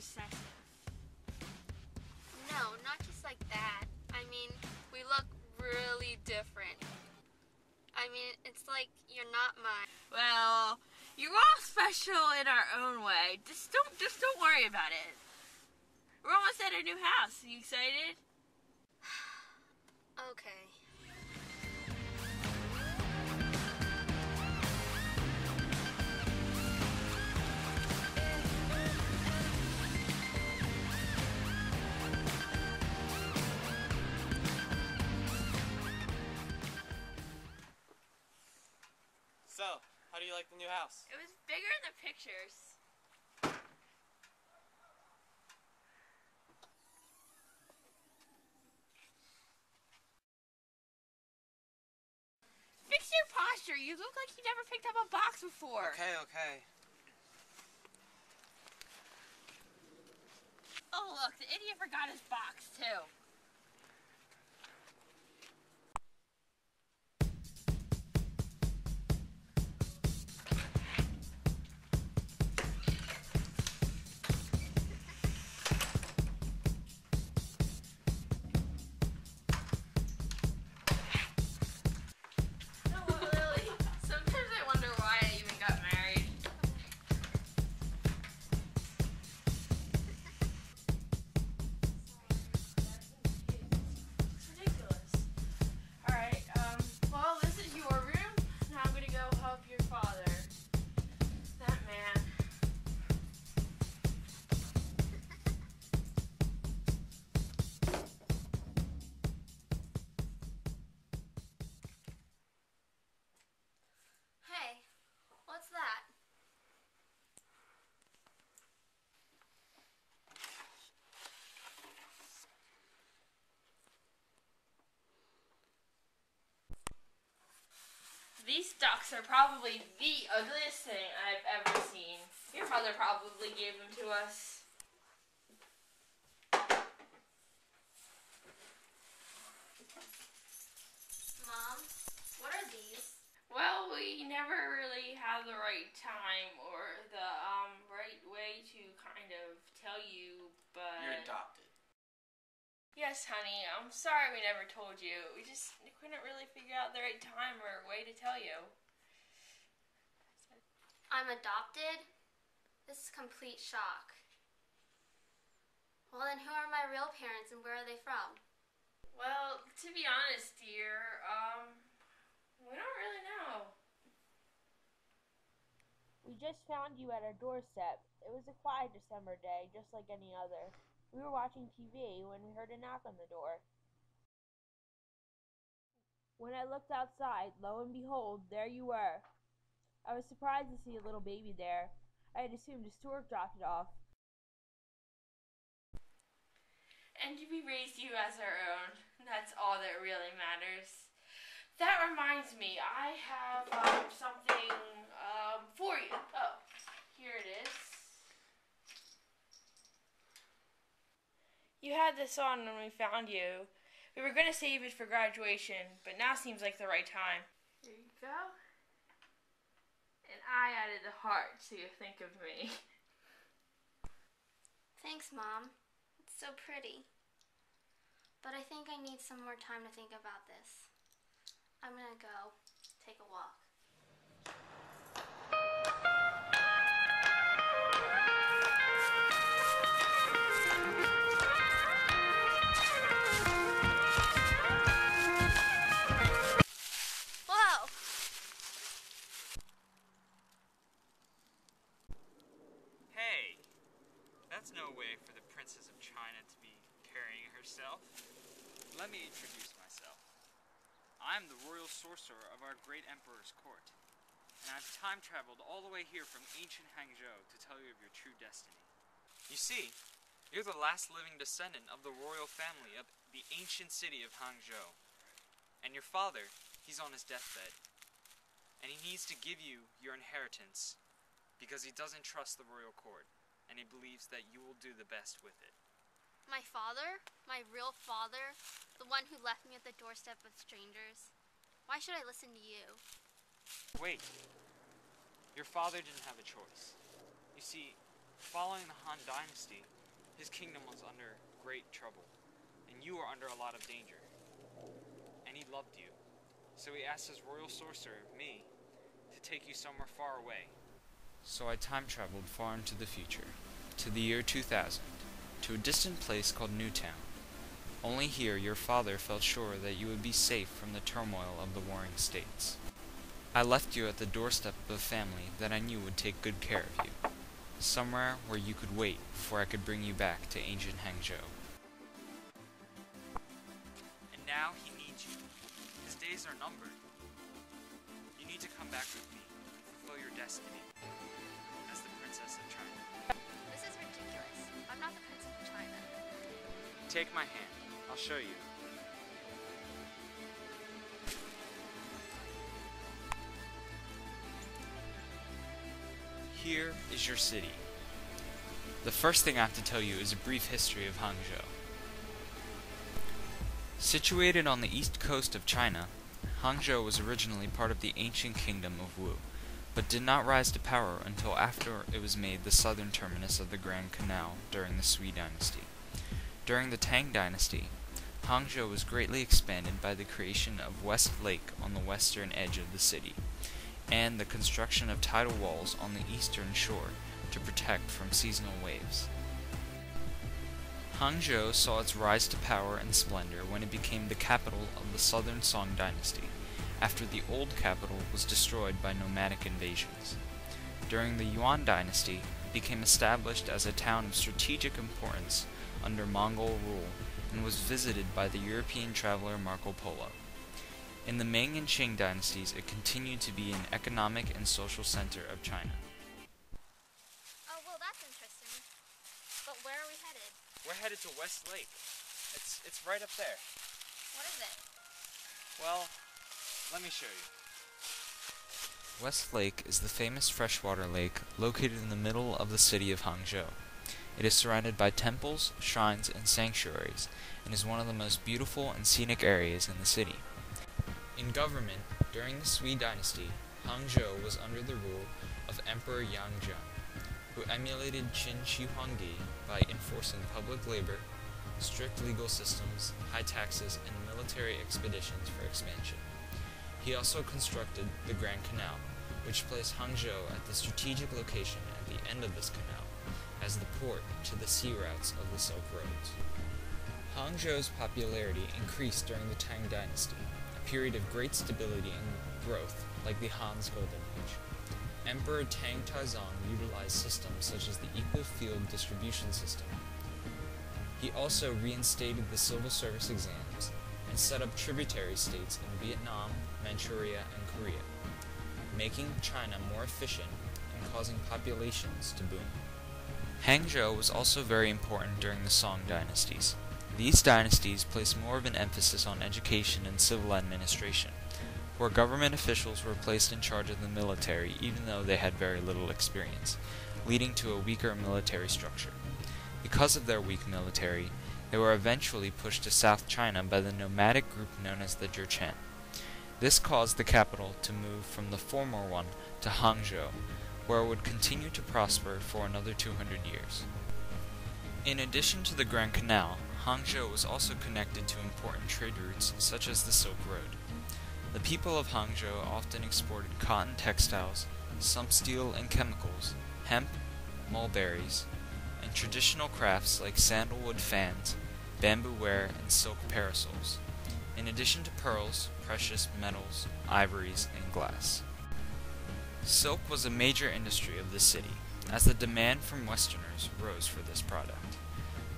possessive. No, not just like that. I mean, we look really different. I mean, it's like you're not mine. Well, you're all special in our own way. Just don't worry about it. We're almost at our new house. Are you excited? Okay. So, how do you like the new house? It was bigger in the pictures. Fix your posture. You look like you never picked up a box before. Okay. Oh, look, the idiot forgot his box, too. What's that? These ducks are probably the ugliest thing I've ever seen. Your father probably gave them to us. Mom, what are these? Well, we never really had the right time or the right way to kind of tell you, but... You're adopted. Yes, honey. I'm sorry we never told you. We just couldn't really figure out the right time or way to tell you. I'm adopted? This is complete shock. Well, then who are my real parents and where are they from? Well, to be honest, dear, we don't really know. We just found you at our doorstep. It was a quiet December day, just like any other. We were watching TV when we heard a knock on the door. When I looked outside, lo and behold, there you were. I was surprised to see a little baby there. I had assumed a steward dropped it off. And we raised you as our own. That's all that really matters. That reminds me, I have something for you. Oh, here it is. You had this on when we found you. We were going to save it for graduation, but now seems like the right time. Here you go. And I added a heart so you think of me. Thanks, Mom. It's so pretty. But I think I need some more time to think about this. I'm gonna go take a walk. Whoa! Hey, that's no way for the Princess of China to be carrying herself. Let me introduce myself. I'm the royal sorcerer of our great emperor's court, and I've time-traveled all the way here from ancient Hangzhou to tell you of your true destiny. You see, you're the last living descendant of the royal family of the ancient city of Hangzhou. And your father, he's on his deathbed, and he needs to give you your inheritance because he doesn't trust the royal court, and he believes that you will do the best with it. My father? My real father? The one who left me at the doorstep of strangers? Why should I listen to you? Wait. Your father didn't have a choice. You see, Following the Han Dynasty, his kingdom was under great trouble, and you were under a lot of danger. And he loved you, so he asked his royal sorcerer, me, to take you somewhere far away. So I time-traveled far into the future, to the year 2000, to a distant place called Newtown. Only here your father felt sure that you would be safe from the turmoil of the warring states. I left you at the doorstep of a family that I knew would take good care of you, somewhere where you could wait before I could bring you back to ancient Hangzhou. And now he needs you. His days are numbered. You need to come back with me and fulfill your destiny as the Princess of China. This is ridiculous. I'm not the Princess of China. Take my hand. I'll show you. Here is your city. The first thing I have to tell you is a brief history of Hangzhou. Situated on the east coast of China, Hangzhou was originally part of the ancient kingdom of Wu, but did not rise to power until after it was made the southern terminus of the Grand Canal during the Sui dynasty. During the Tang dynasty, Hangzhou was greatly expanded by the creation of West Lake on the western edge of the city, and the construction of tidal walls on the eastern shore to protect from seasonal waves. Hangzhou saw its rise to power and splendor when it became the capital of the southern Song dynasty, after the old capital was destroyed by nomadic invasions. During the Yuan dynasty, it became established as a town of strategic importance under Mongol rule and was visited by the European traveler Marco Polo. In the Ming and Qing dynasties, it continued to be an economic and social center of China. Oh, well, that's interesting. But where are we headed? We're headed to West Lake. It's right up there. What is it? Well, let me show you. West Lake is the famous freshwater lake located in the middle of the city of Hangzhou. It is surrounded by temples, shrines, and sanctuaries, and is one of the most beautiful and scenic areas in the city. In government, during the Sui dynasty, Hangzhou was under the rule of Emperor Yangzheng, who emulated Qin Shi Huangdi by enforcing public labor, strict legal systems, high taxes, and military expeditions for expansion. He also constructed the Grand Canal, which placed Hangzhou at the strategic location at the end of this canal, as the port to the sea routes of the Silk Roads. Hangzhou's popularity increased during the Tang dynasty, a period of great stability and growth like the Han's Golden Age. Emperor Tang Taizong utilized systems such as the equal field distribution system. He also reinstated the civil service exams and set up tributary states in Vietnam, Manchuria, and Korea, making China more efficient and causing populations to boom. Hangzhou was also very important during the Song dynasties. These dynasties placed more of an emphasis on education and civil administration, where government officials were placed in charge of the military even though they had very little experience, leading to a weaker military structure. Because of their weak military, they were eventually pushed to South China by the nomadic group known as the Jurchen. This caused the capital to move from the former one to Hangzhou, where it would continue to prosper for another 200 years. In addition to the Grand Canal, Hangzhou was also connected to important trade routes such as the Silk Road. The people of Hangzhou often exported cotton textiles, some steel and chemicals, hemp, mulberries, and traditional crafts like sandalwood fans, bamboo ware, and silk parasols, in addition to pearls, precious metals, ivories, and glass. Silk was a major industry of the city, as the demand from Westerners rose for this product.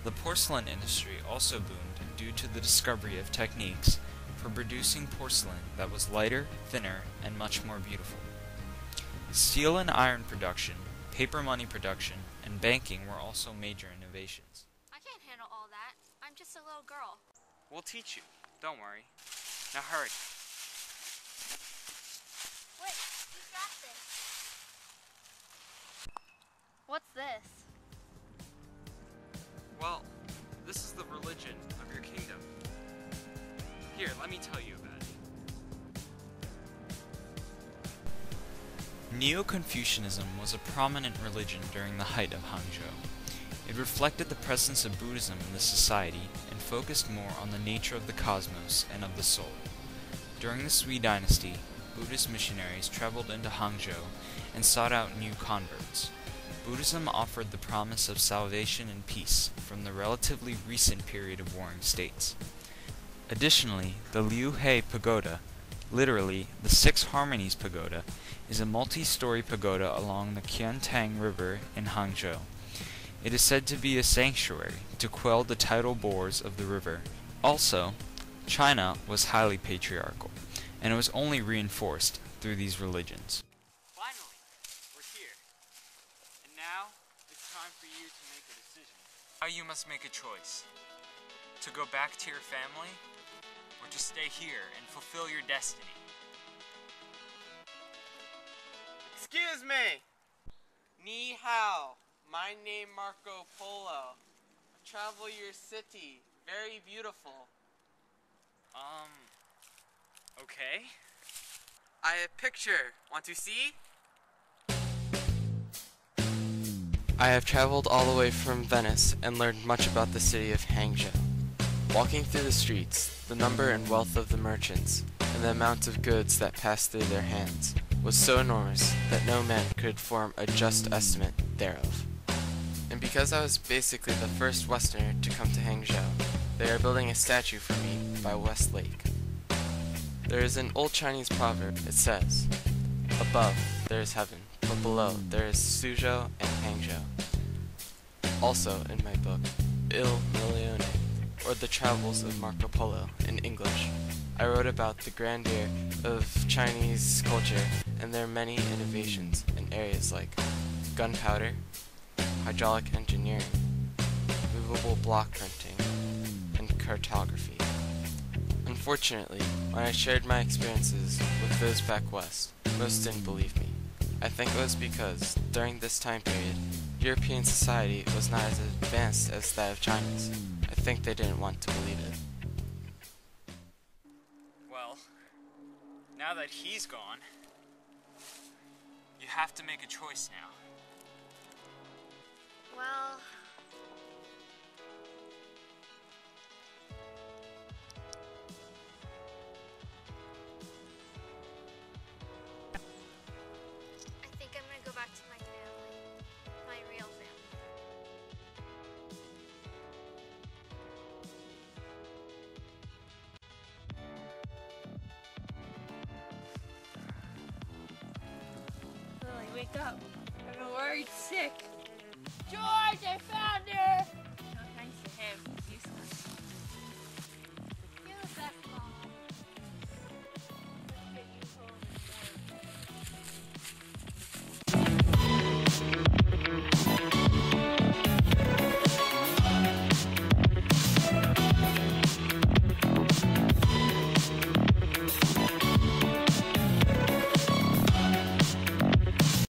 The porcelain industry also boomed due to the discovery of techniques for producing porcelain that was lighter, thinner, and much more beautiful. Steel and iron production, paper money production, and banking were also major innovations. I can't handle all that. I'm just a little girl. We'll teach you. Don't worry. Now hurry. Wait, you got this. What's this? Well, this is the religion of your kingdom. Here, let me tell you about it. Neo-Confucianism was a prominent religion during the height of Hangzhou. It reflected the presence of Buddhism in the society and focused more on the nature of the cosmos and of the soul. During the Sui dynasty, Buddhist missionaries traveled into Hangzhou and sought out new converts. Buddhism offered the promise of salvation and peace from the relatively recent period of warring states. Additionally, the Liu He Pagoda, literally the Six Harmonies Pagoda, is a multi-story pagoda along the Qiantang River in Hangzhou. It is said to be a sanctuary to quell the tidal bores of the river. Also, China was highly patriarchal, and it was only reinforced through these religions. Finally, we're here. And now, it's time for you to make a decision. Now you must make a choice. To go back to your family, or to stay here and fulfill your destiny. Excuse me! Ni hao. My name Marco Polo. Travel your city. Very beautiful. Okay. I have a picture. Want to see? I have traveled all the way from Venice and learned much about the city of Hangzhou. Walking through the streets, the number and wealth of the merchants, and the amount of goods that passed through their hands, was so enormous that no man could form a just estimate thereof. And because I was basically the first Westerner to come to Hangzhou, they are building a statue for me by West Lake. There is an old Chinese proverb. It says, "Above there is heaven, but below there is Suzhou and Hangzhou." Also in my book, Il Milione, or The Travels of Marco Polo in English, I wrote about the grandeur of Chinese culture and their many innovations in areas like gunpowder, hydraulic engineering, movable block printing, and cartography. Unfortunately, when I shared my experiences with those back west, most didn't believe me. I think it was because, during this time period, European society was not as advanced as that of China's. I think they didn't want to believe it. Well, now that he's gone, you have to make a choice now. Well, I think I'm gonna go back to my family, my real family. Lily, wake up. I'm worried sick. George, I found her! Oh, thanks to him. He's useless.